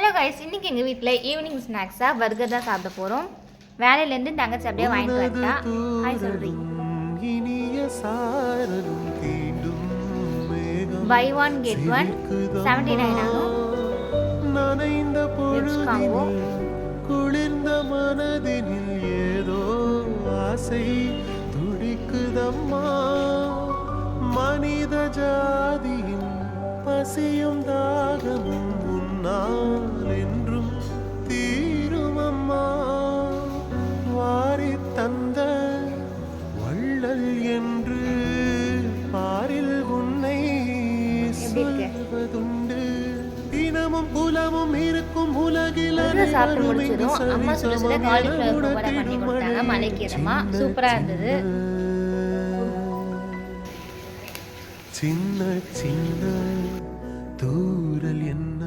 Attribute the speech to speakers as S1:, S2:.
S1: Hello guys, இன்னைக்கு எங்கள் வீட்டில் ஈவினிங் ஸ்நாக்ஸாக பர்கர் தான் சாப்பிட போகிறோம். வேலையிலேருந்து தங்கச்சி அப்படியே வாங்கிட்டு வந்துட்டா. ஹாய் சொல்றி. பை ஒன் கெட் ஒன் 79 ஆகும். காம்போ
S2: குளிர்ந்த மனதினில் ஏதோ ஆசை துடிக்குதம்மா. மனித ஜாதியின் பசியும் தாகமும் முன்னால் என்றும் தீருமம்மா. வாரி தந்த வள்ளல் என்று பாரில் உன்னை சொல்வதுண்டு. தினமும் புலமும் இருக்கும் உலகில்
S1: சாப்பிட்டு முடிச்சதும் அம்மா சுட சுட காலிஃப்ளவர் பக்கோடா பண்ணி கொடுத்தாங்க. மலைக்கீரமா சூப்பராக இருந்தது.
S2: சின்ன சின்ன தூரல் என்ன